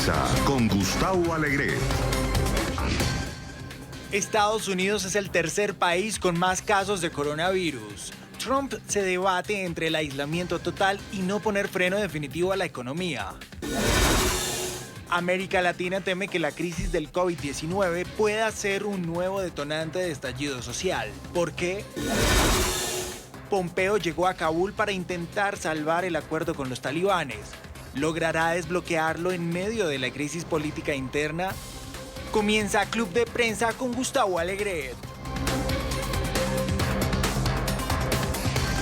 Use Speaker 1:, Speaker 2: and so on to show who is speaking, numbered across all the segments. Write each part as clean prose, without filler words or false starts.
Speaker 1: Prensa con Gustavo Alegret.
Speaker 2: Estados Unidos es el tercer país con más casos de coronavirus. Trump se debate entre el aislamiento total y no poner freno definitivo a la economía. América Latina teme que la crisis del COVID-19 pueda ser un nuevo detonante de estallido social. ¿Por qué? Pompeo llegó a Kabul para intentar salvar el acuerdo con los talibanes. ¿Logrará desbloquearlo en medio de la crisis política interna? Comienza Club de Prensa con Gustavo Alegret.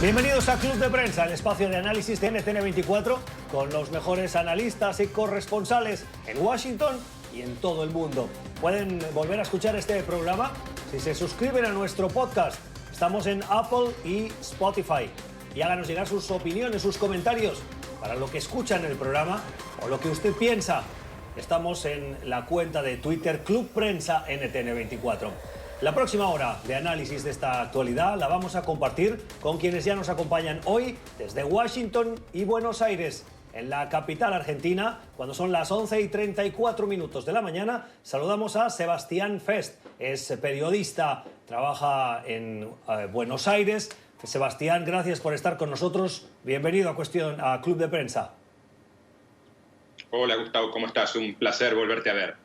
Speaker 3: Bienvenidos a Club de Prensa, el espacio de análisis de NTN24, con los mejores analistas y corresponsales en Washington y en todo el mundo. Pueden volver a escuchar este programa si se suscriben a nuestro podcast. Estamos en Apple y Spotify. Y háganos llegar sus opiniones, sus comentarios para lo que escucha en el programa o lo que usted piensa. Estamos en la cuenta de Twitter Club Prensa NTN24. La próxima hora de análisis de esta actualidad la vamos a compartir con quienes ya nos acompañan hoy desde Washington y Buenos Aires, en la capital argentina. Cuando son las 11:34 de la mañana, saludamos a Sebastián Fest. Es periodista, trabaja en Buenos Aires. Sebastián, gracias por estar con nosotros. Bienvenido a Club de Prensa.
Speaker 4: Hola Gustavo, ¿cómo estás? Un placer volverte a ver.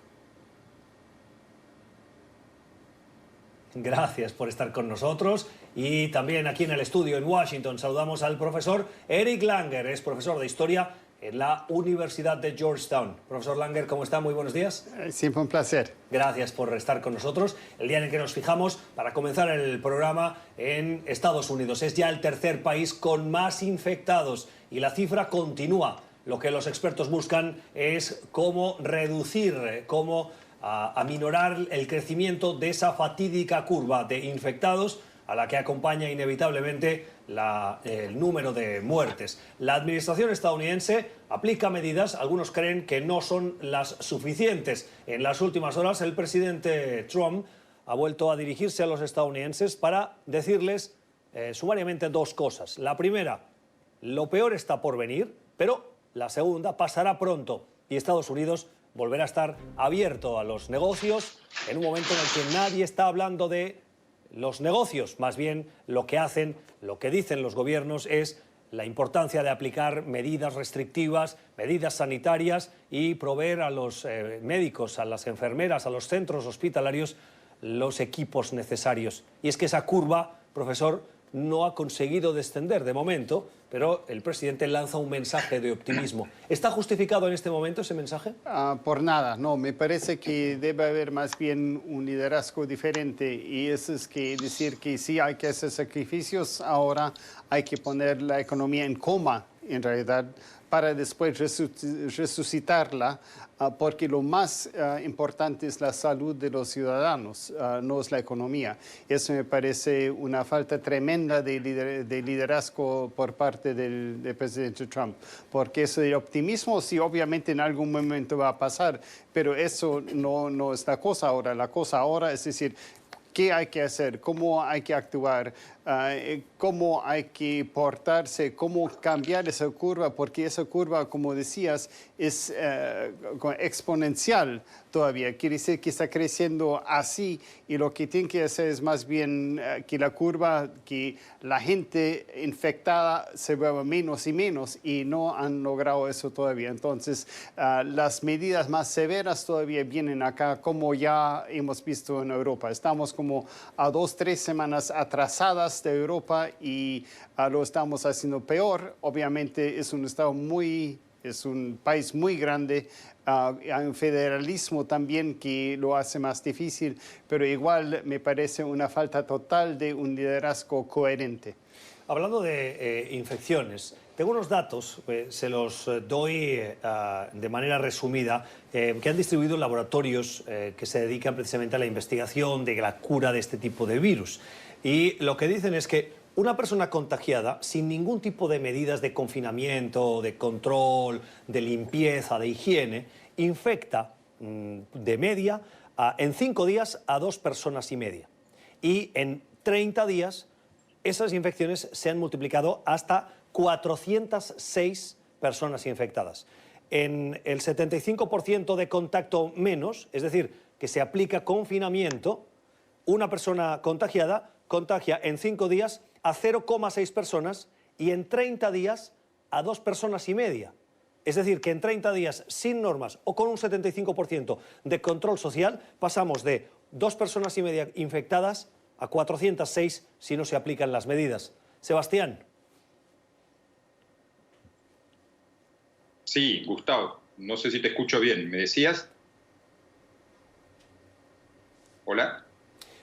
Speaker 3: Gracias por estar con nosotros. Y también aquí en el estudio en Washington saludamos al profesor Eric Langer. Es profesor de Historia en la Universidad de Georgetown. Profesor Langer, ¿cómo está? Muy buenos días.
Speaker 5: Siempre un placer.
Speaker 3: Gracias por estar con nosotros. El día en el que nos fijamos para comenzar el programa en Estados Unidos. Es ya el tercer país con más infectados y la cifra continúa. Lo que los expertos buscan es cómo reducir, cómo aminorar el crecimiento de esa fatídica curva de infectados a la que acompaña inevitablemente el número de muertes. La administración estadounidense aplica medidas, algunos creen que no son las suficientes. En las últimas horas el presidente Trump ha vuelto a dirigirse a los estadounidenses para decirles sumariamente dos cosas. La primera, lo peor está por venir, pero la segunda, pasará pronto y Estados Unidos volverá a estar abierto a los negocios en un momento en el que nadie está hablando de los negocios. Más bien lo que hacen, lo que dicen los gobiernos es la importancia de aplicar medidas restrictivas, medidas sanitarias y proveer a los médicos, a las enfermeras, a los centros hospitalarios los equipos necesarios. Y es que esa curva, profesor, no ha conseguido descender de momento, pero el presidente lanza un mensaje de optimismo. ¿Está justificado en este momento ese mensaje?
Speaker 5: Por nada, no. Me parece que debe haber más bien un liderazgo diferente y eso es que decir que sí hay que hacer sacrificios, ahora hay que poner la economía en coma, en realidad, para después resucitarla, porque lo más importante es la salud de los ciudadanos, no es la economía. Eso me parece una falta tremenda de liderazgo por parte del presidente Trump, porque eso de optimismo sí, obviamente en algún momento va a pasar, pero eso no es la cosa ahora. La cosa ahora es decir, ¿qué hay que hacer? ¿Cómo hay que actuar? ¿Cómo hay que portarse? ¿Cómo cambiar esa curva? Porque esa curva, como decías, es exponencial todavía. Quiere decir que está creciendo así y lo que tiene que hacer es más bien que la curva, que la gente infectada se vuelva menos y menos y no han logrado eso todavía. Entonces, las medidas más severas todavía vienen acá, como ya hemos visto en Europa. Estamos como a 2-3 semanas atrasadas de Europa y lo estamos haciendo peor. Obviamente es un país muy grande, hay un federalismo también que lo hace más difícil, pero igual me parece una falta total de un liderazgo coherente.
Speaker 3: Hablando de infecciones, tengo unos datos, se los doy de manera resumida, que han distribuido laboratorios que se dedican precisamente a la investigación de la cura de este tipo de virus. Y lo que dicen es que una persona contagiada, sin ningún tipo de medidas de confinamiento, de control, de limpieza, de higiene, infecta de media en 5 días a 2,5 personas. Y en 30 días esas infecciones se han multiplicado hasta 406 personas infectadas. en el 75% de contacto menos, es decir, que se aplica confinamiento, una persona contagiada contagia en 5 días a 0,6 personas y en 30 días a 2,5 personas. Es decir, que en 30 días sin normas o con un 75% de control social pasamos de 2,5 personas infectadas a 406 si no se aplican las medidas. Sebastián.
Speaker 4: Sí, Gustavo, no sé si te escucho bien. ¿Me decías? ¿Hola?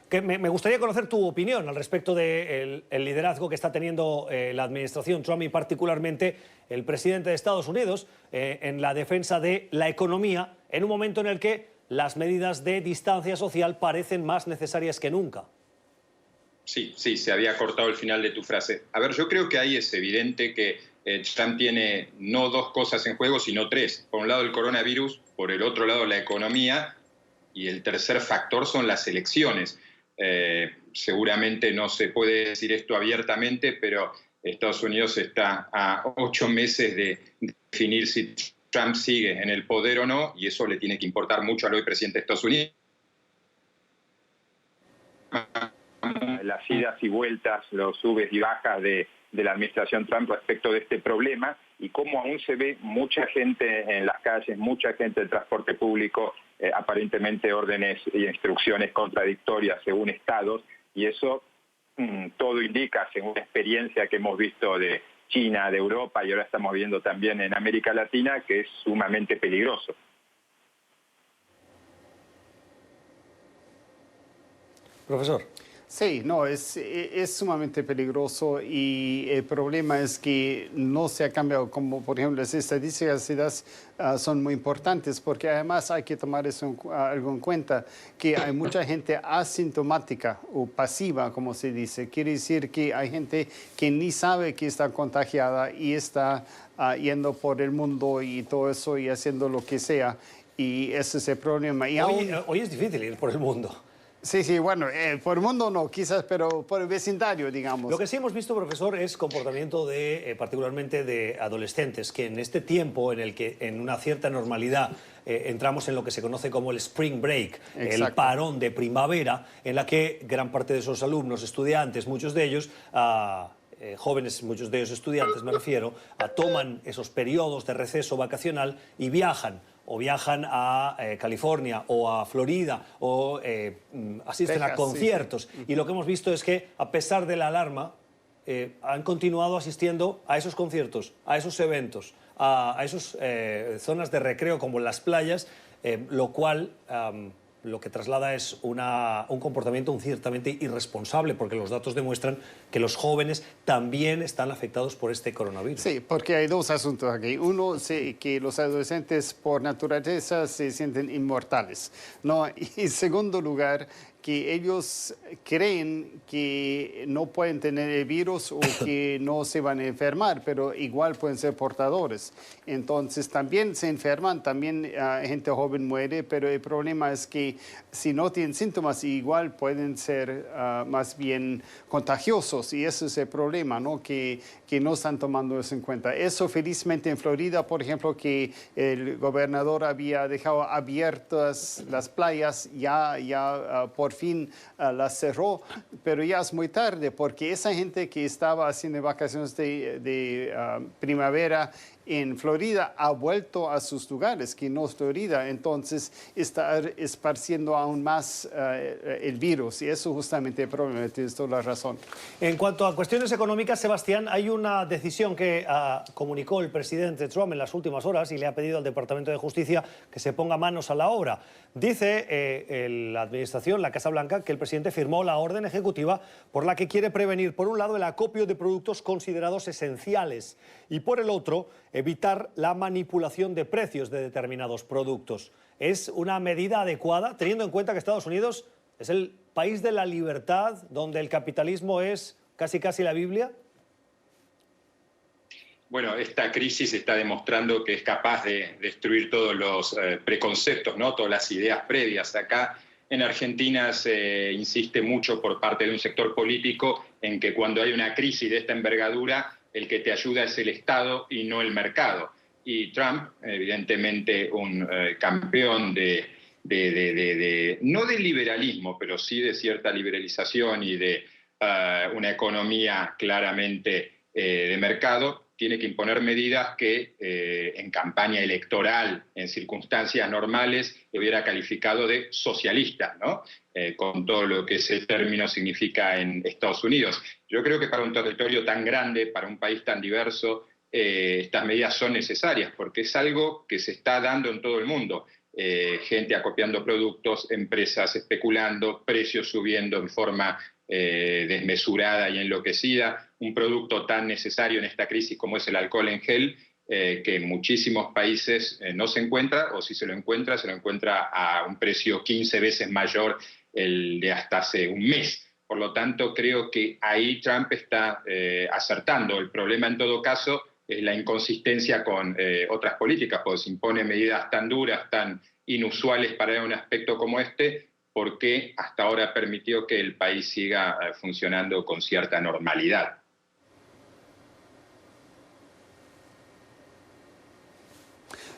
Speaker 3: Que me gustaría conocer tu opinión al respecto del liderazgo que está teniendo la administración Trump y particularmente el presidente de Estados Unidos en la defensa de la economía en un momento en el que las medidas de distancia social parecen más necesarias que nunca.
Speaker 4: Sí, se había cortado el final de tu frase. A ver, yo creo que ahí es evidente que Trump tiene no 2 cosas en juego, sino 3. Por un lado el coronavirus, por el otro lado la economía y el tercer factor son las elecciones. Seguramente no se puede decir esto abiertamente, pero Estados Unidos está a 8 meses de definir si Trump sigue en el poder o no, y eso le tiene que importar mucho al hoy presidente de Estados Unidos.
Speaker 6: Las idas y vueltas, los subes y bajas de la administración Trump respecto de este problema y cómo aún se ve mucha gente en las calles, mucha gente del transporte público, aparentemente órdenes y instrucciones contradictorias según estados, y eso todo indica, según la experiencia que hemos visto de China, de Europa y ahora estamos viendo también en América Latina, que es sumamente peligroso.
Speaker 3: Profesor.
Speaker 5: Sí, no, es sumamente peligroso y el problema es que no se ha cambiado, como por ejemplo las estadísticas son muy importantes porque además hay que tomar eso algo en cuenta, que hay mucha gente asintomática o pasiva, como se dice. Quiere decir que hay gente que ni sabe que está contagiada y está yendo por el mundo y todo eso y haciendo lo que sea, y ese es el problema. Y
Speaker 3: hoy es difícil ir por el mundo.
Speaker 5: Sí, bueno, por el mundo no, quizás, pero por el vecindario, digamos.
Speaker 3: Lo que sí hemos visto, profesor, es comportamiento particularmente de adolescentes, que en este tiempo en el que en una cierta normalidad entramos en lo que se conoce como el spring break,
Speaker 5: exacto,
Speaker 3: el parón de primavera, en la que gran parte de esos alumnos, estudiantes, muchos de ellos, jóvenes, muchos de ellos estudiantes me refiero, toman esos periodos de receso vacacional y viajan a California o a Florida o asisten a conciertos. Sí. Y lo que hemos visto es que, a pesar de la alarma, han continuado asistiendo a esos conciertos, a esos eventos, a esas zonas de recreo como las playas, lo cual lo que traslada es un comportamiento ciertamente irresponsable, porque los datos demuestran que los jóvenes también están afectados por este coronavirus.
Speaker 5: Sí, porque hay 2 asuntos aquí. Uno, que los adolescentes por naturaleza se sienten inmortales, ¿no? Y en segundo lugar, que ellos creen que no pueden tener el virus o que no se van a enfermar, pero igual pueden ser portadores. Entonces también se enferman, también gente joven muere, pero el problema es que si no tienen síntomas, igual pueden ser más bien contagiosos, y ese es el problema, ¿no? Que no están tomando eso en cuenta. Eso felizmente en Florida, por ejemplo, que el gobernador había dejado abiertas las playas, ya por fin las cerró, pero ya es muy tarde, porque esa gente que estaba haciendo vacaciones de primavera en Florida ha vuelto a sus lugares, que no es Florida, entonces está esparciendo aún más el virus, y eso justamente el problema, tienes toda la razón.
Speaker 3: En cuanto a cuestiones económicas, Sebastián, hay una decisión que comunicó el presidente Trump en las últimas horas y le ha pedido al Departamento de Justicia que se ponga manos a la obra. Dice la administración, la Casa Blanca, que el presidente firmó la orden ejecutiva por la que quiere prevenir, por un lado, el acopio de productos considerados esenciales y, por el otro, evitar la manipulación de precios de determinados productos. ¿Es una medida adecuada, teniendo en cuenta que Estados Unidos es el país de la libertad, donde el capitalismo es casi la Biblia?
Speaker 4: Bueno, esta crisis está demostrando que es capaz de destruir todos los preconceptos, ¿no? Todas las ideas previas. Acá en Argentina se insiste mucho por parte de un sector político en que cuando hay una crisis de esta envergadura, el que te ayuda es el Estado y no el mercado. y Trump, evidentemente un campeón no del liberalismo, pero sí de cierta liberalización y de una economía claramente de mercado, tiene que imponer medidas que en campaña electoral, en circunstancias normales, hubiera calificado de socialistas, ¿no? Con todo lo que ese término significa en Estados Unidos. Yo creo que para un territorio tan grande, para un país tan diverso, estas medidas son necesarias, porque es algo que se está dando en todo el mundo. Gente acopiando productos, empresas especulando, precios subiendo en forma desmesurada y enloquecida, un producto tan necesario en esta crisis como es el alcohol en gel, que en muchísimos países no se encuentra, o si se lo encuentra a un precio 15 veces mayor el de hasta hace un mes. Por lo tanto, creo que ahí Trump está acertando. El problema, en todo caso, es la inconsistencia con otras políticas, porque se imponen medidas tan duras, tan inusuales para un aspecto como este, porque hasta ahora permitió que el país siga funcionando con cierta normalidad.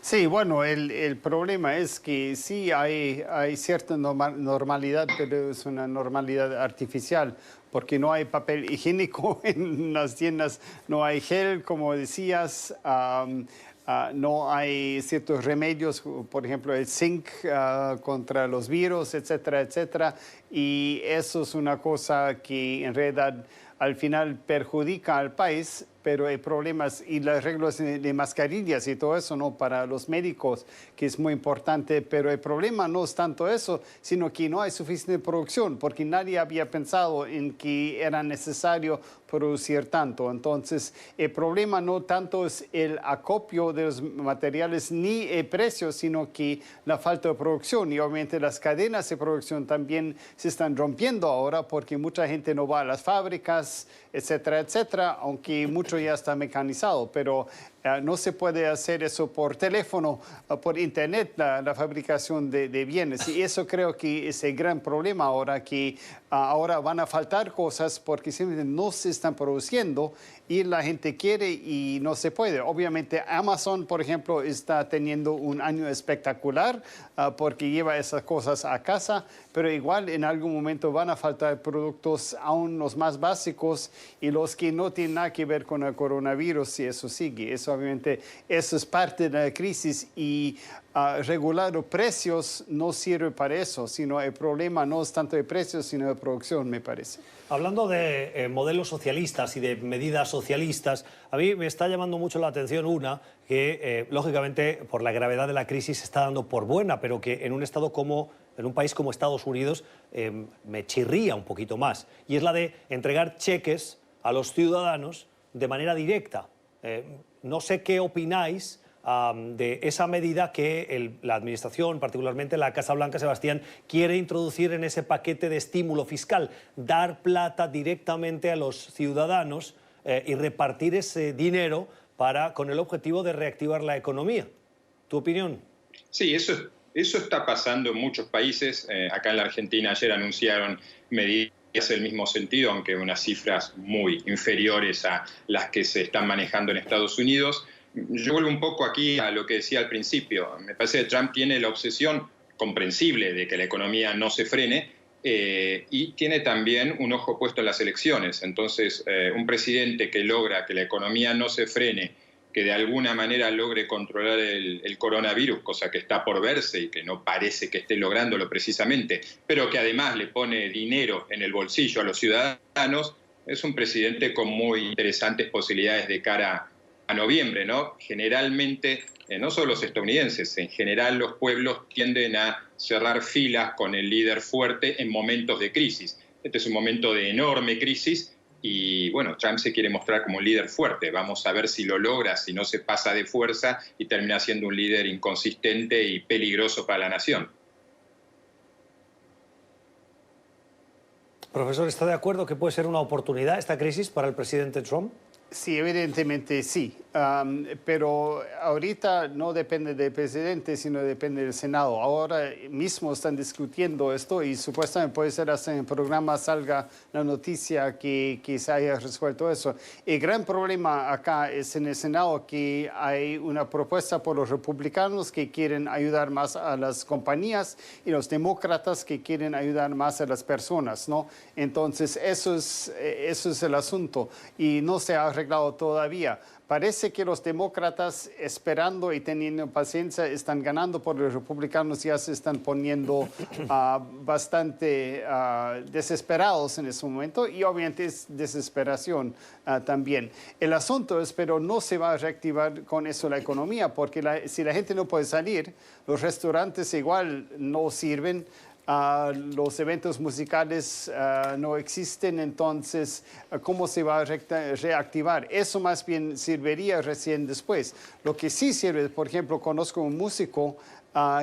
Speaker 5: Sí, bueno, el problema es que sí hay cierta normalidad, pero es una normalidad artificial, porque no hay papel higiénico en las tiendas, no hay gel, como decías, no hay ciertos remedios, por ejemplo, el zinc contra los virus, etcétera, etcétera, y eso es una cosa que en realidad al final perjudica al país, pero hay problemas y las reglas de mascarillas y todo eso, ¿no? Para los médicos, que es muy importante, pero el problema no es tanto eso, sino que no hay suficiente producción, porque nadie había pensado en que era necesario producir tanto. Entonces, el problema no tanto es el acopio de los materiales ni el precio, sino que la falta de producción. Y obviamente las cadenas de producción también se están rompiendo ahora, porque mucha gente no va a las fábricas, etcétera, etcétera, aunque mucho ya está mecanizado, pero no se puede hacer eso por teléfono, por internet, la fabricación de bienes. Y eso creo que es el gran problema ahora, que ahora van a faltar cosas porque simplemente no se están produciendo y la gente quiere y no se puede. Obviamente Amazon, por ejemplo, está teniendo un año espectacular porque lleva esas cosas a casa, pero igual en algún momento van a faltar productos aún los más básicos y los que no tienen nada que ver con el coronavirus, si eso sigue. Eso obviamente, eso es parte de la crisis y regular los precios no sirve para eso, sino el problema no es tanto de precios, sino de producción, me parece.
Speaker 3: Hablando de modelos socialistas y de medidas socialistas, a mí me está llamando mucho la atención una que, lógicamente, por la gravedad de la crisis se está dando por buena, pero que en un país como Estados Unidos me chirría un poquito más, y es la de entregar cheques a los ciudadanos de manera directa. No sé qué opináis de esa medida que la Administración, particularmente la Casa Blanca, Sebastián, quiere introducir en ese paquete de estímulo fiscal, dar plata directamente a los ciudadanos y repartir ese dinero con el objetivo de reactivar la economía. ¿Tu opinión?
Speaker 4: Sí, eso está pasando en muchos países. Acá en la Argentina ayer anunciaron medidas del mismo sentido, aunque unas cifras muy inferiores a las que se están manejando en Estados Unidos. Yo vuelvo un poco aquí a lo que decía al principio. Me parece que Trump tiene la obsesión comprensible de que la economía no se frene y tiene también un ojo puesto en las elecciones. Entonces, un presidente que logra que la economía no se frene, que de alguna manera logre controlar el coronavirus, cosa que está por verse y que no parece que esté lográndolo precisamente, pero que además le pone dinero en el bolsillo a los ciudadanos, es un presidente con muy interesantes posibilidades de cara a noviembre, ¿no? Generalmente, no solo los estadounidenses, en general los pueblos tienden a cerrar filas con el líder fuerte en momentos de crisis. Este es un momento de enorme crisis y, bueno, Trump se quiere mostrar como un líder fuerte. Vamos a ver si lo logra, si no se pasa de fuerza y termina siendo un líder inconsistente y peligroso para la nación.
Speaker 3: Profesor, ¿está de acuerdo que puede ser una oportunidad esta crisis para el presidente Trump?
Speaker 5: Sí, evidentemente sí. Pero ahorita no depende del presidente, sino depende del Senado. Ahora mismo están discutiendo esto y supuestamente puede ser hasta en el programa salga la noticia que se haya resuelto eso. El gran problema acá es en el Senado que hay una propuesta por los republicanos que quieren ayudar más a las compañías y los demócratas que quieren ayudar más a las personas, ¿no? Entonces eso es el asunto y no se ha arreglado todavía. Parece que los demócratas, esperando y teniendo paciencia, están ganando, por los republicanos ya se están poniendo bastante desesperados en ese momento y obviamente es desesperación también. El asunto es, pero no se va a reactivar con eso la economía, porque si la gente no puede salir, los restaurantes igual no sirven. Los eventos musicales no existen, entonces, ¿cómo se va a reactivar? Eso más bien serviría recién después. Lo que sí sirve, por ejemplo, conozco un músico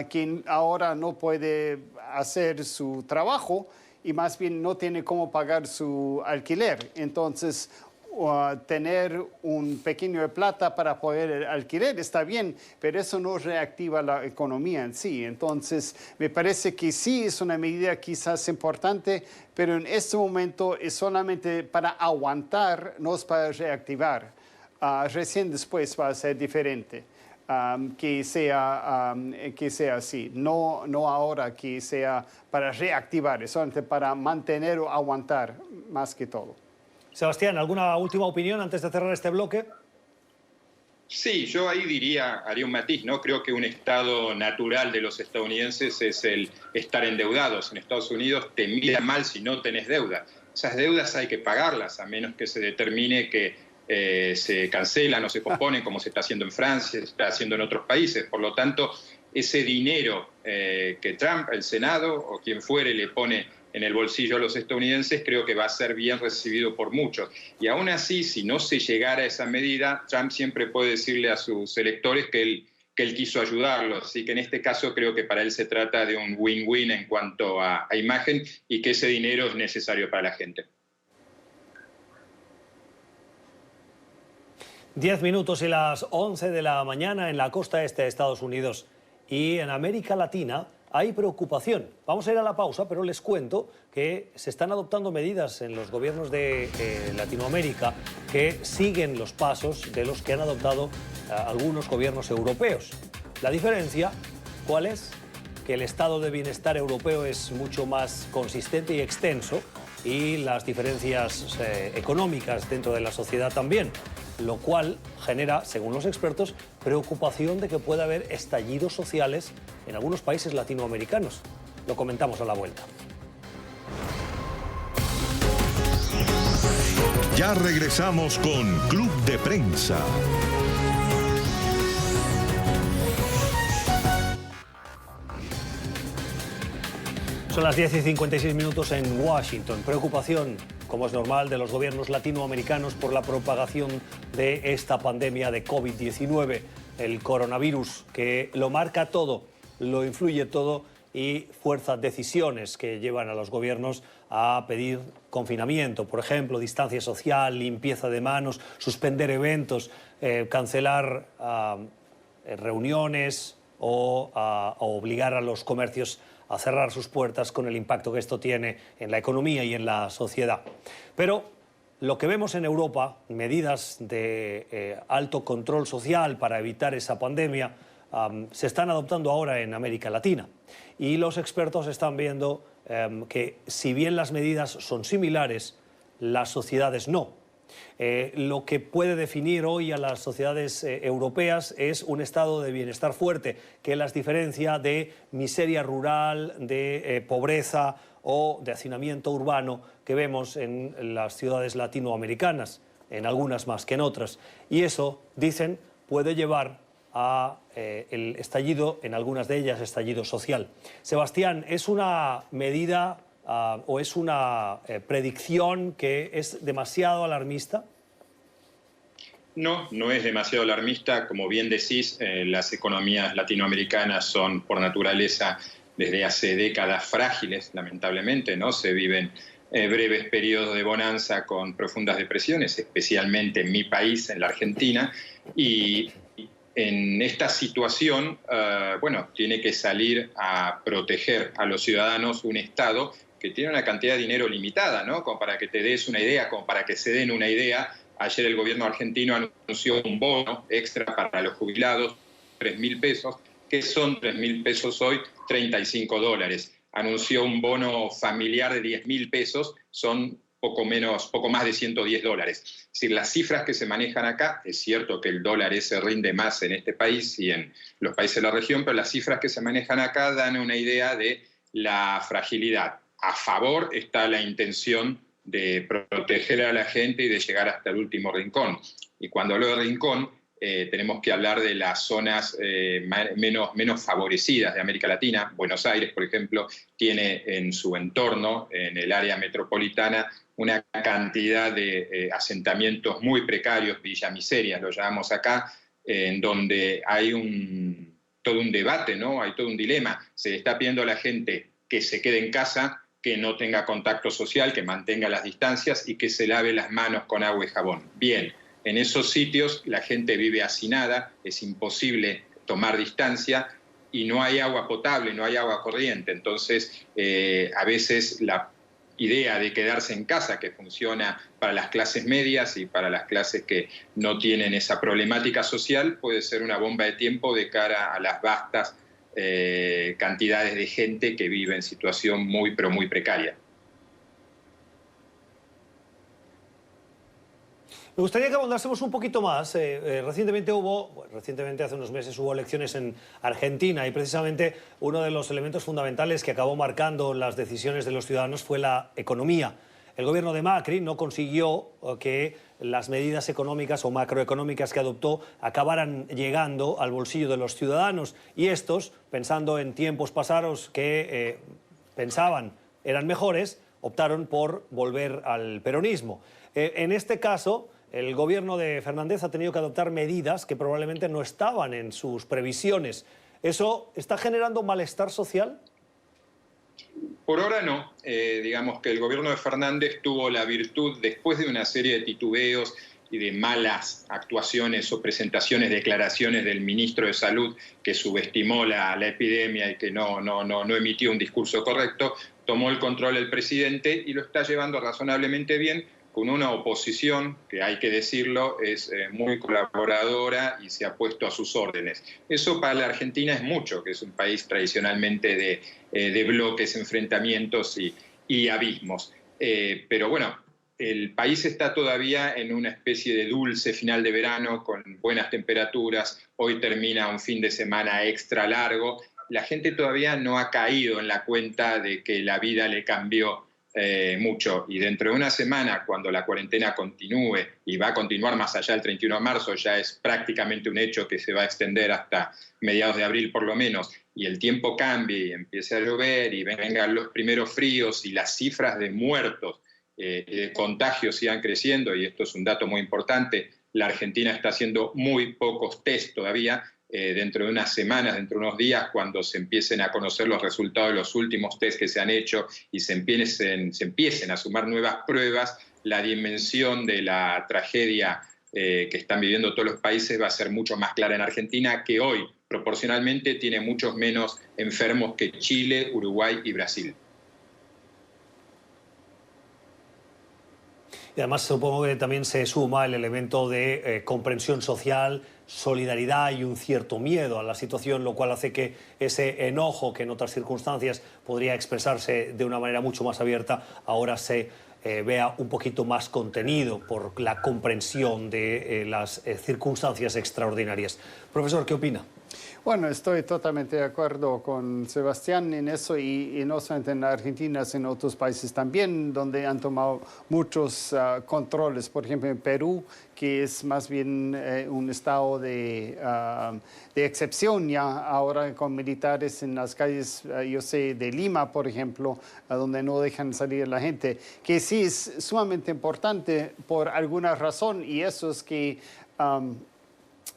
Speaker 5: que ahora no puede hacer su trabajo y más bien no tiene cómo pagar su alquiler. Entonces, tener un pequeño de plata para poder alquiler está bien, pero eso no reactiva la economía en sí. Entonces, me parece que sí es una medida quizás importante, pero en este momento es solamente para aguantar, no es para reactivar. Recién después va a ser diferente. Que sea así, no ahora que sea para reactivar, es solamente para mantener o aguantar más que todo.
Speaker 3: Sebastián, ¿alguna última opinión antes de cerrar este bloque?
Speaker 4: Sí, yo ahí haría un matiz, ¿no? Creo que un estado natural de los estadounidenses es el estar endeudados. En Estados Unidos te miran mal si no tenés deuda. Esas deudas hay que pagarlas, a menos que se determine que se cancelan o se posponen, como se está haciendo en Francia, se está haciendo en otros países. Por lo tanto, ese dinero que Trump, el Senado o quien fuere le pone en el bolsillo a los estadounidenses, creo que va a ser bien recibido por muchos. Y aún así, si no se llegara a esa medida, Trump siempre puede decirle a sus electores que él quiso ayudarlos. Así que en este caso creo que para él se trata de un win-win en cuanto a imagen y que ese dinero es necesario para la gente.
Speaker 3: 10 minutos y las 11 de la mañana en la costa este de Estados Unidos y en América Latina hay preocupación. Vamos a ir a la pausa, pero les cuento que se están adoptando medidas en los gobiernos de Latinoamérica que siguen los pasos de los que han adoptado algunos gobiernos europeos. La diferencia, ¿cuál es? Que el estado de bienestar europeo es mucho más consistente y extenso y las diferencias económicas dentro de la sociedad también, lo cual genera, según los expertos, preocupación de que pueda haber estallidos sociales en algunos países latinoamericanos. Lo comentamos a la vuelta.
Speaker 1: Ya regresamos con Club de Prensa.
Speaker 3: Son las 10:56 en Washington. Preocupación, como es normal, de los gobiernos latinoamericanos por la propagación de esta pandemia de COVID-19, el coronavirus, que lo marca todo, lo influye todo y fuerza decisiones que llevan a los gobiernos a pedir confinamiento, por ejemplo, distancia social, limpieza de manos, suspender eventos, cancelar reuniones o obligar a los comercios a cerrar sus puertas con el impacto que esto tiene en la economía y en la sociedad. Pero lo que vemos en Europa, medidas de alto control social para evitar esa pandemia, se están adoptando ahora en América Latina. Y los expertos están viendo que si bien las medidas son similares, las sociedades no. Lo que puede definir hoy a las sociedades europeas es un estado de bienestar fuerte que las diferencia de miseria rural, de pobreza o de hacinamiento urbano que vemos en las ciudades latinoamericanas, en algunas más que en otras. Y eso, dicen, puede llevar a el estallido, en algunas de ellas, estallido social. Sebastián, ¿es una medida o es una predicción que es demasiado alarmista?
Speaker 4: No, no es demasiado alarmista. Como bien decís, las economías latinoamericanas son por naturaleza desde hace décadas frágiles, lamentablemente, ¿no? Se viven breves periodos de bonanza con profundas depresiones, especialmente en mi país, en la Argentina, y en esta situación, bueno, tiene que salir a proteger a los ciudadanos un Estado que tiene una cantidad de dinero limitada, ¿no? Como para que te des una idea, como para que se den una idea, ayer el gobierno argentino anunció un bono extra para los jubilados, 3.000 pesos, que son 3.000 pesos hoy, $35. Anunció un bono familiar de 10.000 pesos, son poco más de $110. Es decir, las cifras que se manejan acá, es cierto que el dólar ese rinde más en este país y en los países de la región, pero las cifras que se manejan acá dan una idea de la fragilidad. A favor está la intención de proteger a la gente y de llegar hasta el último rincón. Y cuando hablo de rincón, tenemos que hablar de las zonas menos favorecidas de América Latina. Buenos Aires, por ejemplo, tiene en su entorno, en el área metropolitana, una cantidad de asentamientos muy precarios, villamiserias, lo llamamos acá, en donde hay todo un debate, ¿no? Hay todo un dilema. Se le está pidiendo a la gente que se quede en casa, que no tenga contacto social, que mantenga las distancias y que se lave las manos con agua y jabón. Bien, en esos sitios la gente vive hacinada, es imposible tomar distancia y no hay agua potable, no hay agua corriente. Entonces, a veces la idea de quedarse en casa, que funciona para las clases medias y para las clases que no tienen esa problemática social, puede ser una bomba de tiempo de cara a las vastas cantidades de gente que vive en situación muy, pero muy precaria.
Speaker 3: Me gustaría que abundásemos un poquito más. Recientemente hace unos meses hubo elecciones en Argentina y precisamente uno de los elementos fundamentales que acabó marcando las decisiones de los ciudadanos fue la economía. El gobierno de Macri no consiguió que las medidas económicas o macroeconómicas que adoptó acabaran llegando al bolsillo de los ciudadanos y estos, pensando en tiempos pasados que pensaban eran mejores, optaron por volver al peronismo. En este caso, el gobierno de Fernández ha tenido que adoptar medidas que probablemente no estaban en sus previsiones. ¿Eso está generando malestar social?
Speaker 4: Por ahora no. Digamos que el gobierno de Fernández tuvo la virtud, después de una serie de titubeos y de malas actuaciones o presentaciones, declaraciones del ministro de Salud que subestimó la epidemia y que no emitió un discurso correcto, tomó el control el presidente y lo está llevando razonablemente bien, con una oposición que, hay que decirlo, es muy colaboradora y se ha puesto a sus órdenes. Eso para la Argentina es mucho, que es un país tradicionalmente de bloques, enfrentamientos y abismos. Pero bueno, el país está todavía en una especie de dulce final de verano, con buenas temperaturas. Hoy termina un fin de semana extra largo. La gente todavía no ha caído en la cuenta de que la vida le cambió mucho, y dentro de una semana, cuando la cuarentena continúe y va a continuar más allá del 31 de marzo, ya es prácticamente un hecho que se va a extender hasta mediados de abril por lo menos, y el tiempo cambie y empiece a llover y vengan los primeros fríos y las cifras de muertos, de contagios sigan creciendo, y esto es un dato muy importante, la Argentina está haciendo muy pocos test todavía. Dentro de unas semanas, dentro de unos días, cuando se empiecen a conocer los resultados de los últimos test que se han hecho y se empiecen a sumar nuevas pruebas, la dimensión de la tragedia que están viviendo todos los países va a ser mucho más clara en Argentina, que hoy proporcionalmente tiene muchos menos enfermos que Chile, Uruguay y Brasil.
Speaker 3: Y además supongo que también se suma el elemento de comprensión social, solidaridad y un cierto miedo a la situación, lo cual hace que ese enojo que en otras circunstancias podría expresarse de una manera mucho más abierta, ahora se vea un poquito más contenido por la comprensión de las circunstancias extraordinarias. Profesor, ¿qué opina?
Speaker 5: Bueno, estoy totalmente de acuerdo con Sebastián en eso y no solamente en Argentina, sino en otros países también, donde han tomado muchos controles. Por ejemplo, en Perú, que es más bien un estado de excepción ya ahora con militares en las calles, yo sé, de Lima, por ejemplo, donde no dejan salir a la gente, que sí es sumamente importante por alguna razón, y eso es que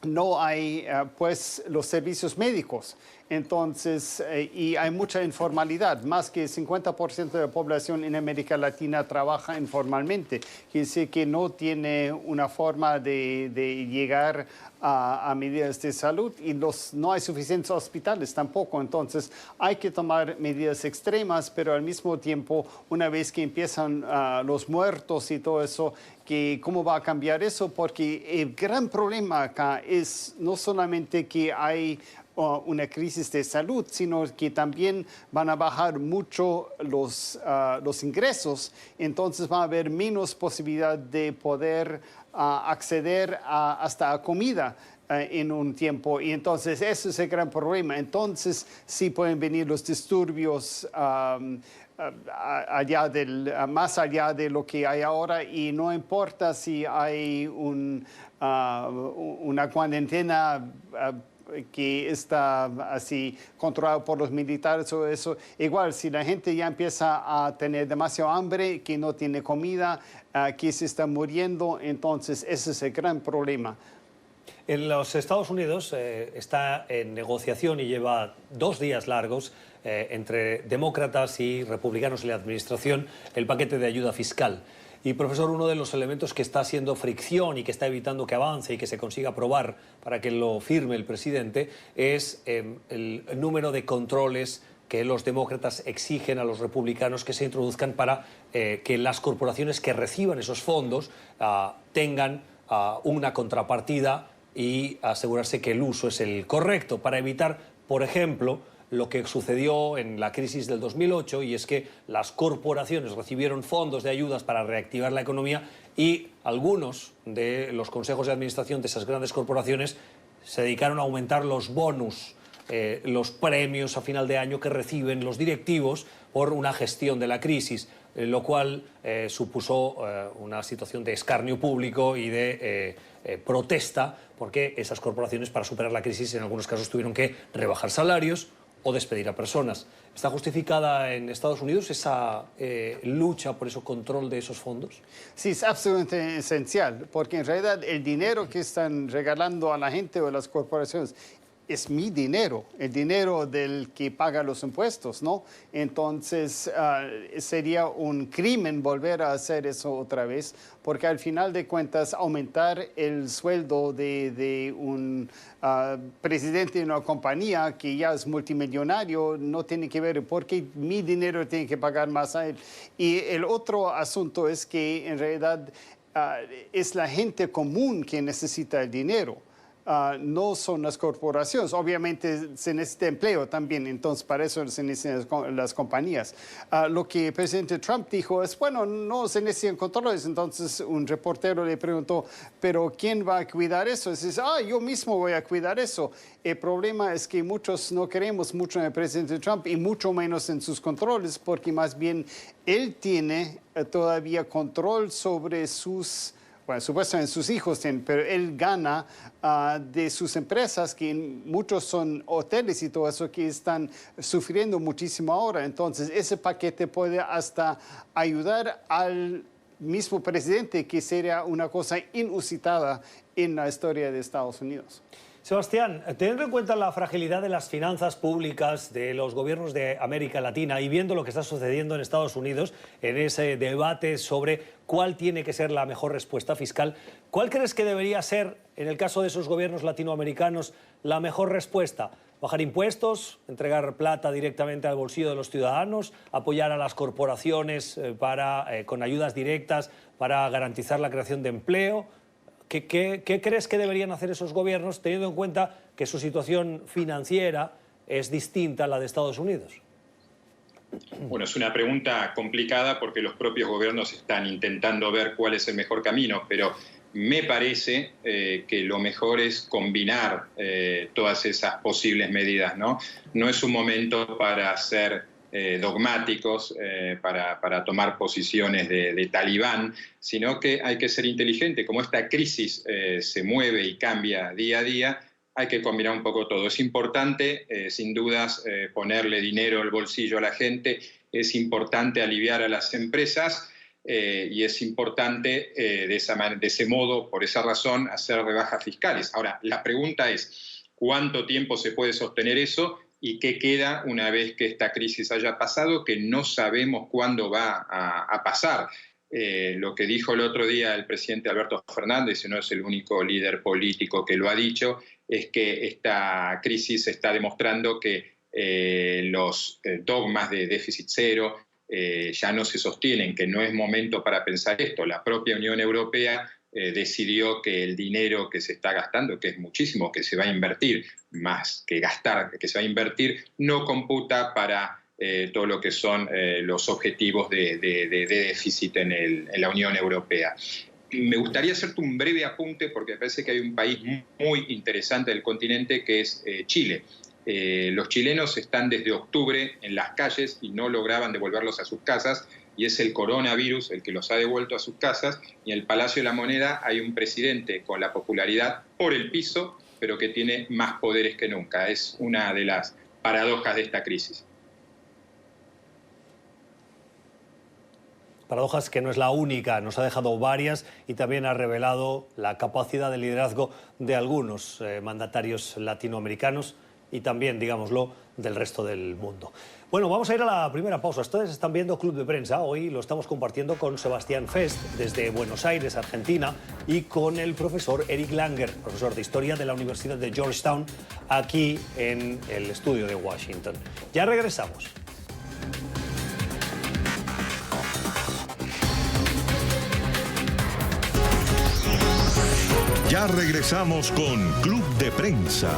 Speaker 5: no hay pues los servicios médicos. Entonces, y hay mucha informalidad. Más que 50% de la población en América Latina trabaja informalmente. Quiere decir que no tiene una forma de llegar a medidas de salud y no hay suficientes hospitales tampoco. Entonces, hay que tomar medidas extremas, pero al mismo tiempo, una vez que empiezan los muertos y todo eso, ¿cómo va a cambiar eso? Porque el gran problema acá es no solamente que hay una crisis de salud, sino que también van a bajar mucho los ingresos, entonces va a haber menos posibilidad de poder acceder hasta a comida en un tiempo, y entonces ese es el gran problema. Entonces sí pueden venir los disturbios más allá de lo que hay ahora, y no importa si hay una cuarentena que está así controlado por los militares o eso. Igual, si la gente ya empieza a tener demasiado hambre, que no tiene comida, que se está muriendo, entonces ese es el gran problema.
Speaker 3: En los Estados Unidos está en negociación y lleva 2 días largos entre demócratas y republicanos en la administración el paquete de ayuda fiscal. Y, profesor, uno de los elementos que está haciendo fricción y que está evitando que avance y que se consiga aprobar para que lo firme el presidente es el número de controles que los demócratas exigen a los republicanos que se introduzcan para que las corporaciones que reciban esos fondos tengan una contrapartida y asegurarse que el uso es el correcto, para evitar, por ejemplo, lo que sucedió en la crisis del 2008, y es que las corporaciones recibieron fondos de ayudas para reactivar la economía y algunos de los consejos de administración de esas grandes corporaciones se dedicaron a aumentar los bonus, los premios a final de año que reciben los directivos por una gestión de la crisis, lo cual supuso una situación de escarnio público y de protesta, porque esas corporaciones, para superar la crisis, en algunos casos tuvieron que rebajar salarios o despedir a personas. ¿Está justificada en Estados Unidos esa lucha por ese control de esos fondos?
Speaker 5: Sí, es absolutamente esencial, porque en realidad el dinero que están regalando a la gente o a las corporaciones es mi dinero, el dinero del que paga los impuestos, ¿no? Entonces, sería un crimen volver a hacer eso otra vez, porque al final de cuentas, aumentar el sueldo de un presidente de una compañía que ya es multimillonario no tiene que ver, porque mi dinero tiene que pagar más a él. Y el otro asunto es que en realidad es la gente común que necesita el dinero. No son las corporaciones. Obviamente se necesita empleo también, entonces para eso se necesitan las compañías. Lo que el presidente Trump dijo es, bueno, no se necesitan controles. Entonces un reportero le preguntó, ¿pero quién va a cuidar eso? Y dice, yo mismo voy a cuidar eso. El problema es que muchos no creemos mucho en el presidente Trump y mucho menos en sus controles, porque más bien él tiene todavía control sobre supuestamente sus hijos tienen, pero él gana de sus empresas, que muchos son hoteles y todo eso, que están sufriendo muchísimo ahora. Entonces, ese paquete puede hasta ayudar al mismo presidente, que sería una cosa inusitada en la historia de Estados Unidos.
Speaker 3: Sebastián, teniendo en cuenta la fragilidad de las finanzas públicas de los gobiernos de América Latina y viendo lo que está sucediendo en Estados Unidos, en ese debate sobre cuál tiene que ser la mejor respuesta fiscal, ¿cuál crees que debería ser, en el caso de esos gobiernos latinoamericanos, la mejor respuesta? ¿Bajar impuestos, entregar plata directamente al bolsillo de los ciudadanos, apoyar a las corporaciones con ayudas directas para garantizar la creación de empleo? ¿Qué crees que deberían hacer esos gobiernos, teniendo en cuenta que su situación financiera es distinta a la de Estados Unidos?
Speaker 4: Bueno, es una pregunta complicada porque los propios gobiernos están intentando ver cuál es el mejor camino, pero me parece que lo mejor es combinar todas esas posibles medidas, ¿no? No es un momento para ser dogmáticos, para tomar posiciones de talibán, sino que hay que ser inteligente. Como esta crisis se mueve y cambia día a día, hay que combinar un poco todo. Es importante, sin dudas, ponerle dinero al bolsillo a la gente, es importante aliviar a las empresas y es importante de ese modo, por esa razón, hacer rebajas fiscales. Ahora, la pregunta es, ¿cuánto tiempo se puede sostener eso y qué queda una vez que esta crisis haya pasado, que no sabemos cuándo va a pasar. Lo que dijo el otro día el presidente Alberto Fernández, y no es el único líder político que lo ha dicho, es que esta crisis está demostrando que los dogmas de déficit cero ya no se sostienen, que no es momento para pensar esto. La propia Unión Europea decidió que el dinero que se está gastando, que es muchísimo, que se va a invertir, más que gastar, que se va a invertir, no computa para todo lo que son los objetivos de déficit en la Unión Europea. Me gustaría hacerte un breve apunte, porque me parece que hay un país muy interesante del continente, que es Chile. Los chilenos están desde octubre en las calles y no lograban devolverlos a sus casas, y es el coronavirus el que los ha devuelto a sus casas, y en el Palacio de la Moneda hay un presidente con la popularidad por el piso, pero que tiene más poderes que nunca. Es una de las paradojas de esta crisis.
Speaker 3: Paradojas que no es la única, nos ha dejado varias y también ha revelado la capacidad de liderazgo de algunos mandatarios latinoamericanos y también, digámoslo, del resto del mundo. Bueno, vamos a ir a la primera pausa. Ustedes están viendo Club de Prensa. Hoy lo estamos compartiendo con Sebastián Fest desde Buenos Aires, Argentina, y con el profesor Eric Langer, profesor de Historia de la Universidad de Georgetown, aquí en el estudio de Washington. Ya regresamos.
Speaker 1: Ya regresamos con Club de Prensa.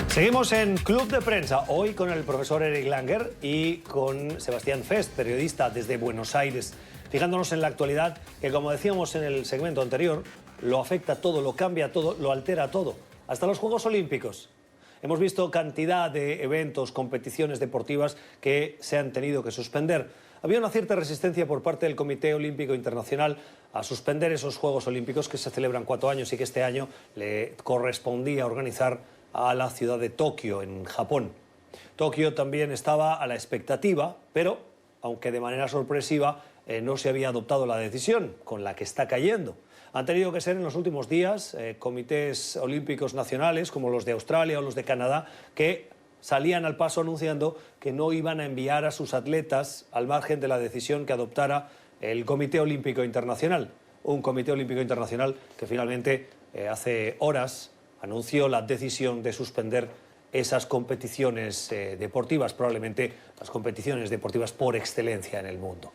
Speaker 3: Seguimos en Club de Prensa, hoy con el profesor Eric Langer y con Sebastián Fest, periodista desde Buenos Aires, fijándonos en la actualidad que, como decíamos en el segmento anterior, lo afecta todo, lo cambia todo, lo altera todo, hasta los Juegos Olímpicos. Hemos visto cantidad de eventos, competiciones deportivas que se han tenido que suspender. Había una cierta resistencia por parte del Comité Olímpico Internacional a suspender esos Juegos Olímpicos que se celebran 4 años y que este año le correspondía organizar a la ciudad de Tokio, en Japón. Tokio también estaba a la expectativa, pero, aunque de manera sorpresiva, no se había adoptado la decisión con la que está cayendo. Han tenido que ser en los últimos días comités olímpicos nacionales, como los de Australia o los de Canadá, que salían al paso anunciando que no iban a enviar a sus atletas al margen de la decisión que adoptara el Comité Olímpico Internacional. Un Comité Olímpico Internacional que finalmente hace horas anunció la decisión de suspender esas competiciones deportivas, probablemente las competiciones deportivas por excelencia en el mundo.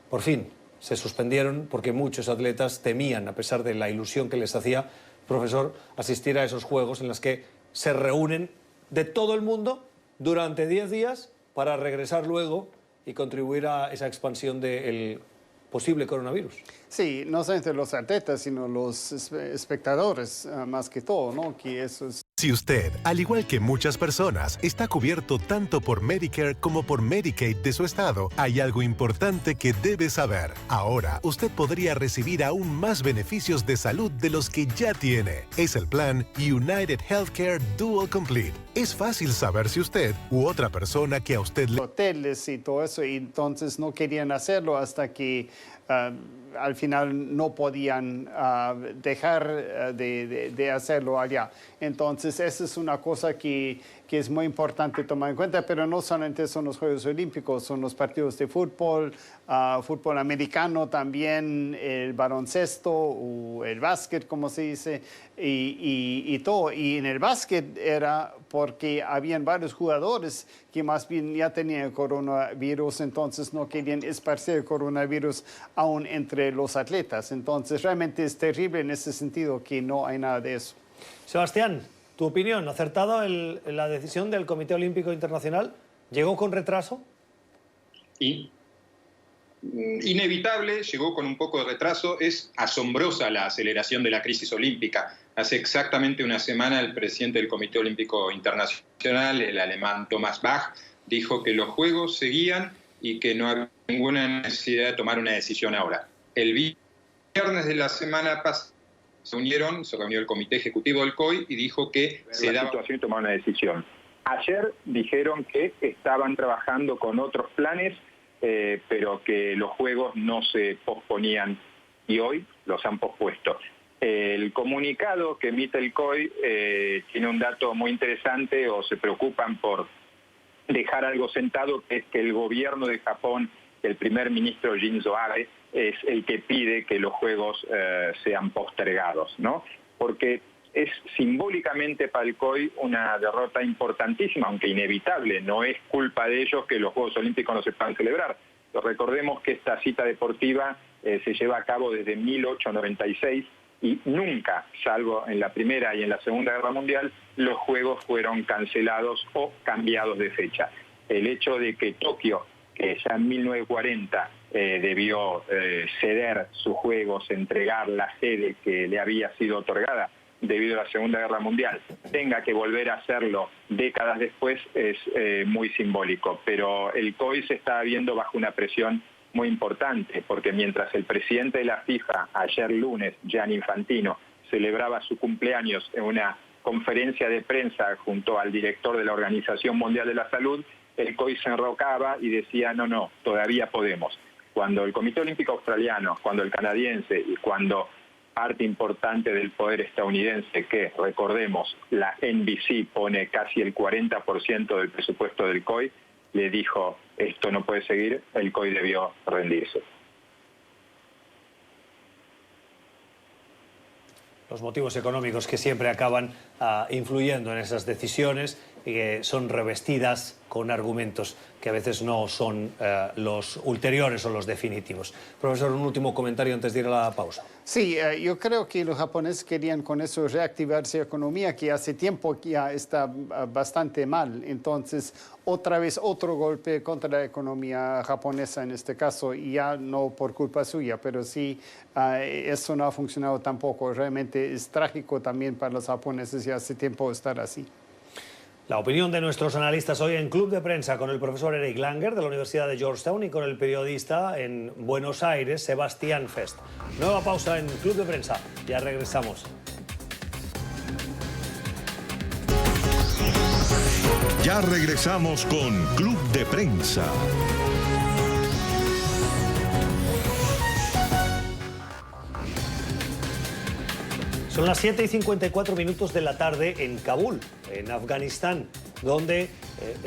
Speaker 3: Por fin se suspendieron porque muchos atletas temían, a pesar de la ilusión que les hacía, profesor, asistir a esos juegos en los que se reúnen de todo el mundo durante 10 días para regresar luego y contribuir a esa expansión del posible coronavirus.
Speaker 5: Sí, no solamente los atletas, sino los espectadores, más que todo, ¿no? Que eso es...
Speaker 7: Si usted, al igual que muchas personas, está cubierto tanto por Medicare como por Medicaid de su estado, hay algo importante que debe saber. Ahora, usted podría recibir aún más beneficios de salud de los que ya tiene. Es el plan United Healthcare Dual Complete. Es fácil saber si usted u otra persona que a usted le...
Speaker 5: hoteles y todo eso, y entonces no querían hacerlo hasta que al final no podían dejar de hacerlo allá. Entonces, esa es una cosa que es muy importante tomar en cuenta, pero no solamente son los Juegos Olímpicos, son los partidos de fútbol, fútbol americano también, el baloncesto o el básquet, como se dice, y todo. Y en el básquet era porque habían varios jugadores que más bien ya tenían el coronavirus, entonces no querían esparcir el coronavirus aún entre los atletas. Entonces, realmente es terrible en ese sentido que no hay nada de eso.
Speaker 3: Sebastián, tu opinión, ¿acertado la decisión del Comité Olímpico Internacional? ¿Llegó con retraso?
Speaker 4: Inevitable, llegó con un poco de retraso. Es asombrosa la aceleración de la crisis olímpica. Hace exactamente una semana el presidente del Comité Olímpico Internacional, el alemán Thomas Bach, dijo que los Juegos seguían y que no había ninguna necesidad de tomar una decisión ahora. El viernes de la semana pasada se reunió el Comité Ejecutivo del COI y dijo que se daba...
Speaker 6: situación y tomar una decisión. Ayer dijeron que estaban trabajando con otros planes, pero que los Juegos no se posponían y hoy los han pospuesto. El comunicado que emite el COI tiene un dato muy interesante, o se preocupan por dejar algo sentado, que es que el gobierno de Japón, el primer ministro Shinzo Abe, es el que pide que los Juegos sean postergados, ¿no? Porque es simbólicamente para el COI una derrota importantísima, aunque inevitable. No es culpa de ellos que los Juegos Olímpicos no se puedan celebrar. Pero recordemos que esta cita deportiva se lleva a cabo desde 1896 y nunca, salvo en la Primera y en la Segunda Guerra Mundial, los Juegos fueron cancelados o cambiados de fecha. El hecho de que Tokio, que ya en 1940 debió ceder sus Juegos, entregar la sede que le había sido otorgada debido a la Segunda Guerra Mundial, tenga que volver a hacerlo décadas después, es muy simbólico. Pero el COI se está viendo bajo una presión muy importante, porque mientras el presidente de la FIFA, ayer lunes, Gianni Infantino, celebraba su cumpleaños en una conferencia de prensa junto al director de la Organización Mundial de la Salud, el COI se enrocaba y decía, no, todavía podemos. Cuando el Comité Olímpico Australiano, cuando el canadiense y cuando parte importante del poder estadounidense, que recordemos, la NBC pone casi el 40% del presupuesto del COI, le dijo, esto no puede seguir, el COI debió rendirse.
Speaker 3: Los motivos económicos que siempre acaban influyendo en esas decisiones y que son revestidas con argumentos que a veces no son los ulteriores o los definitivos. Profesor, un último comentario antes de ir a la pausa.
Speaker 5: Sí, yo creo que los japoneses querían con eso reactivar su economía, que hace tiempo que ya está bastante mal. Entonces, otra vez otro golpe contra la economía japonesa en este caso, y ya no por culpa suya, pero sí, eso no ha funcionado tampoco. Realmente es trágico también para los japoneses y hace tiempo estar así.
Speaker 3: La opinión de nuestros analistas hoy en Club de Prensa con el profesor Eric Langer de la Universidad de Georgetown y con el periodista en Buenos Aires, Sebastián Fest. Nueva pausa en Club de Prensa. Ya regresamos.
Speaker 1: Ya regresamos con Club de Prensa.
Speaker 3: Son las 7:54 de la tarde en Kabul, en Afganistán, donde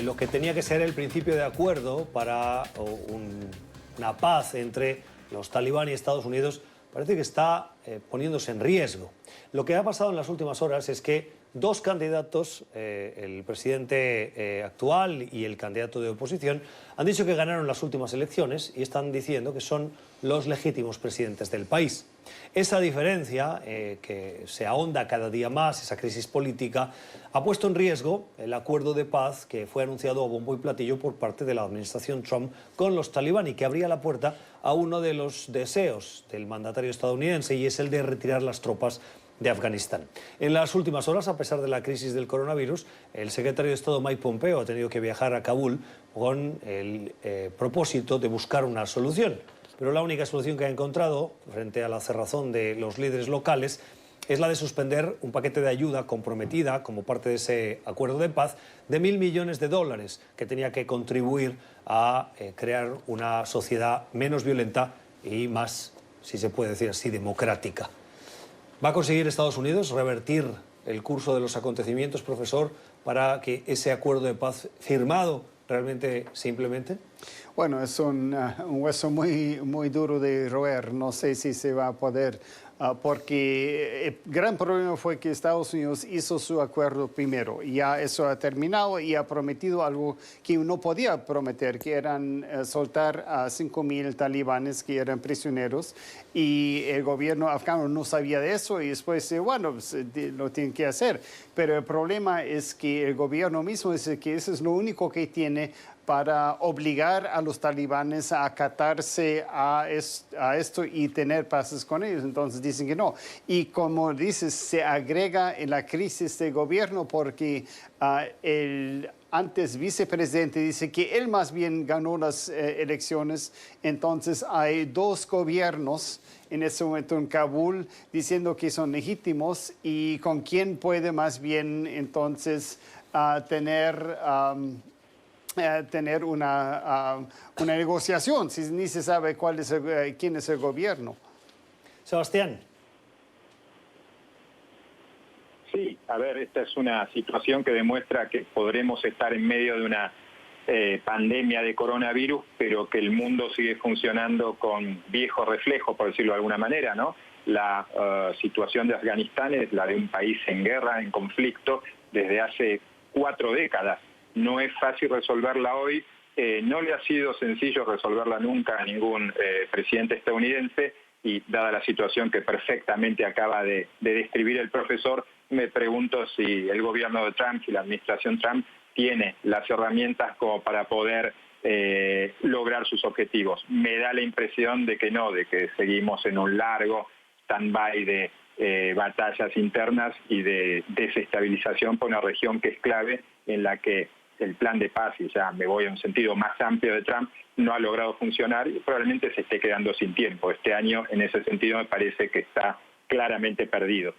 Speaker 3: lo que tenía que ser el principio de acuerdo para una paz entre los talibán y Estados Unidos parece que está poniéndose en riesgo. Lo que ha pasado en las últimas horas es que dos candidatos, el presidente actual y el candidato de oposición, han dicho que ganaron las últimas elecciones y están diciendo que son los legítimos presidentes del país. Esa diferencia, que se ahonda cada día más, esa crisis política, ha puesto en riesgo el acuerdo de paz que fue anunciado a bombo y platillo por parte de la administración Trump con los talibán y que abría la puerta a uno de los deseos del mandatario estadounidense, y es el de retirar las tropas de Afganistán. En las últimas horas, a pesar de la crisis del coronavirus, el secretario de Estado Mike Pompeo ha tenido que viajar a Kabul con el propósito de buscar una solución. Pero la única solución que ha encontrado frente a la cerrazón de los líderes locales es la de suspender un paquete de ayuda comprometida como parte de ese acuerdo de paz de $1.000 millones que tenía que contribuir a crear una sociedad menos violenta y más, si se puede decir así, democrática. ¿Va a conseguir Estados Unidos revertir el curso de los acontecimientos, profesor, para que ese acuerdo de paz firmado realmente se implemente?
Speaker 5: Bueno, es un hueso muy duro de roer. No sé si se va a poder, porque el gran problema fue que Estados Unidos hizo su acuerdo primero. Y ya eso ha terminado y ha prometido algo que no podía prometer, que eran soltar a 5.000 talibanes que eran prisioneros. Y el gobierno afgano no sabía de eso y después, bueno, pues, lo tienen que hacer. Pero el problema es que el gobierno mismo dice que eso es lo único que tiene para obligar a los talibanes a acatarse a esto y tener paces con ellos. Entonces dicen que no. Y como dices, se agrega en la crisis de gobierno porque el antes vicepresidente dice que él más bien ganó las elecciones. Entonces hay dos gobiernos en este momento en Kabul diciendo que son legítimos y con quién puede más bien entonces tener una negociación, si ni se sabe quién es el gobierno.
Speaker 3: Sebastián.
Speaker 6: A ver, esta es una situación que demuestra que podremos estar en medio de una pandemia de coronavirus, pero que el mundo sigue funcionando con viejo reflejo, por decirlo de alguna manera, ¿no? La situación de Afganistán es la de un país en guerra, en conflicto, desde hace 4 décadas. No es fácil resolverla hoy, no le ha sido sencillo resolverla nunca a ningún presidente estadounidense, y dada la situación que perfectamente acaba de describir el profesor, me pregunto si el gobierno de Trump y la administración Trump tiene las herramientas como para poder lograr sus objetivos. Me da la impresión de que no, de que seguimos en un largo stand-by de batallas internas y de desestabilización por una región que es clave, en la que el plan de paz, y ya me voy a un sentido más amplio de Trump, no ha logrado funcionar y probablemente se esté quedando sin tiempo. Este año, en ese sentido, me parece que está claramente perdido.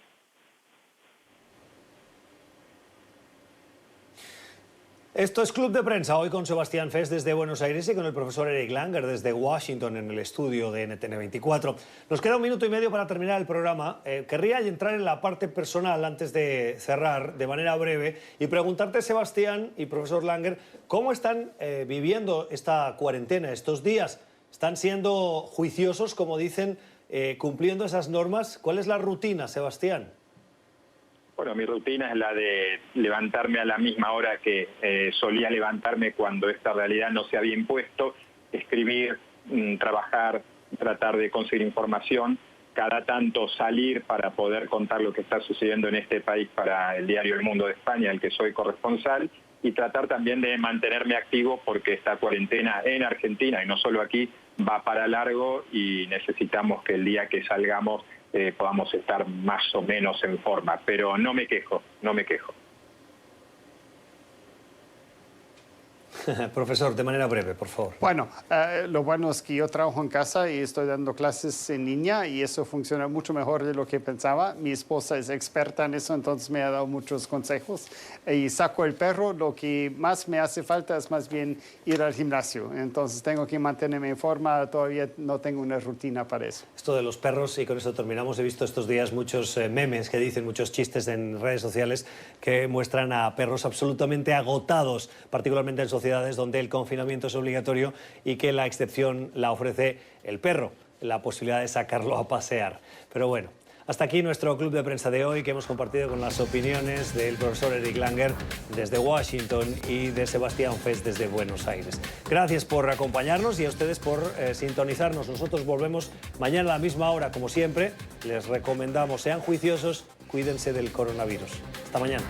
Speaker 3: Esto es Club de Prensa, hoy con Sebastián Fes desde Buenos Aires y con el profesor Eric Langer desde Washington en el estudio de NTN24. Nos queda 1 minuto y medio para terminar el programa. Querría entrar en la parte personal antes de cerrar de manera breve y preguntarte, Sebastián y profesor Langer, ¿cómo están viviendo esta cuarentena, estos días? ¿Están siendo juiciosos, como dicen, cumpliendo esas normas? ¿Cuál es la rutina, Sebastián?
Speaker 6: Bueno, mi rutina es la de levantarme a la misma hora que solía levantarme cuando esta realidad no se había impuesto, escribir, trabajar, tratar de conseguir información, cada tanto salir para poder contar lo que está sucediendo en este país para el diario El Mundo de España, el que soy corresponsal, y tratar también de mantenerme activo porque esta cuarentena en Argentina, y no solo aquí, va para largo y necesitamos que el día que salgamos podamos estar más o menos en forma, pero no me quejo, no me quejo.
Speaker 3: Profesor, de manera breve, por favor.
Speaker 5: Bueno, lo bueno es que yo trabajo en casa y estoy dando clases en línea y eso funciona mucho mejor de lo que pensaba. Mi esposa es experta en eso, entonces me ha dado muchos consejos. Y saco el perro, lo que más me hace falta es más bien ir al gimnasio. Entonces tengo que mantenerme en forma, todavía no tengo una rutina para eso.
Speaker 3: Esto de los perros, y con esto terminamos, he visto estos días muchos memes que dicen, muchos chistes en redes sociales que muestran a perros absolutamente agotados, particularmente en sociedades donde el confinamiento es obligatorio y que la excepción la ofrece el perro, la posibilidad de sacarlo a pasear. Pero bueno, hasta aquí nuestro Club de Prensa de hoy, que hemos compartido con las opiniones del profesor Eric Langer desde Washington y de Sebastián Fes desde Buenos Aires. Gracias por acompañarnos y a ustedes por sintonizarnos. Nosotros volvemos mañana a la misma hora, como siempre. Les recomendamos, sean juiciosos, cuídense del coronavirus. Hasta mañana.